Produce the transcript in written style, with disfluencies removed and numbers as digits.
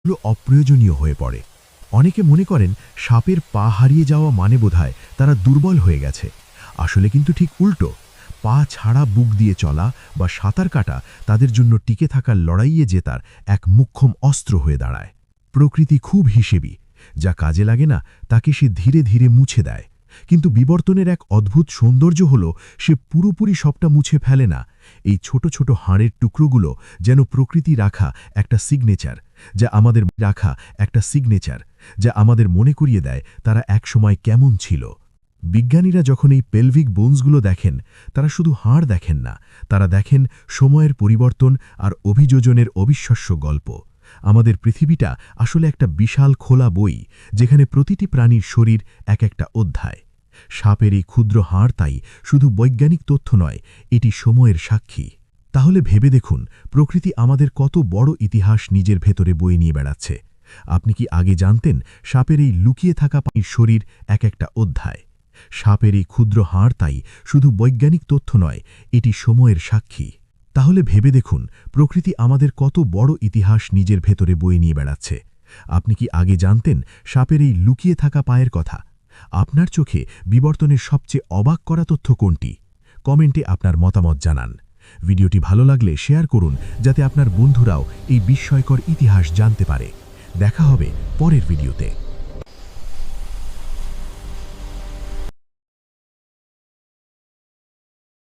এগুলো অপ্রয়োজনীয় হয়ে পড়ে। অনেকে মনে করেন সাপের পা হারিয়ে যাওয়া মানে বোধহয় তারা দুর্বল হয়ে গেছে। আসলে কিন্তু ঠিক উল্টো। পা ছাড়া বুক দিয়ে চলা বা সাঁতার কাটা তাদের জন্য টিকে থাকার লড়াইয়ে জেতার এক মোক্ষম অস্ত্র হয়ে দাঁড়ায়। প্রকৃতি খুব হিসেবি। যা কাজে লাগে না তাকে সে ধীরে ধীরে মুছে দেয়। কিন্তু বিবর্তনের এক অদ্ভুত সৌন্দর্য হল সে পুরোপুরি সবটা মুছে ফেলে না। এই ছোট ছোট হাড়ের টুকরোগুলো যেন প্রকৃতি রাখা একটা সিগনেচার, যা আমাদের মনে করিয়ে দেয় তারা একসময় কেমন ছিল। বিজ্ঞানীরা যখন এই পেলভিক বোনসগুলো দেখেন, তারা শুধু হাড় দেখেন না, তারা দেখেন সময়ের পরিবর্তন আর অভিযোজনের অবিশ্বাস্য গল্প। আমাদের পৃথিবীটা আসলে একটা বিশাল খোলা বই, যেখানে প্রতিটি প্রাণীর শরীর এক একটা অধ্যায়। সাপের এই ক্ষুদ্র হাড় তাই শুধু বৈজ্ঞানিক তথ্য নয়, এটি সময়ের সাক্ষী। তাহলে ভেবে দেখুন, প্রকৃতি আমাদের কত বড় ইতিহাস নিজের ভেতরে বয়ে নিয়ে বেড়াচ্ছে। আপনি কি আগে জানতেন সাপের এই লুকিয়ে থাকা প্রাণীর শরীর এক একটা অধ্যায়? সাপের এই ক্ষুদ্র হাড় তাই শুধু বৈজ্ঞানিক তথ্য নয়, এটি সময়ের সাক্ষী। তাহলে ভেবে দেখুন, প্রকৃতি আমাদের কত বড় ইতিহাস নিজের ভেতরে বয়ে নিয়ে বেড়াচ্ছে। আপনি কি আগে জানতেন সাপের এই লুকিয়ে থাকা পায়ের কথা? আপনার চোখে বিবর্তনের সবচেয়ে অবাক করা তথ্য কোনটি? কমেন্টে আপনার মতামত জানান। ভিডিওটি ভালো লাগলে শেয়ার করুন, যাতে আপনার বন্ধুরাও এই বিস্ময়কর ইতিহাস জানতে পারে। দেখা হবে পরের ভিডিওতে।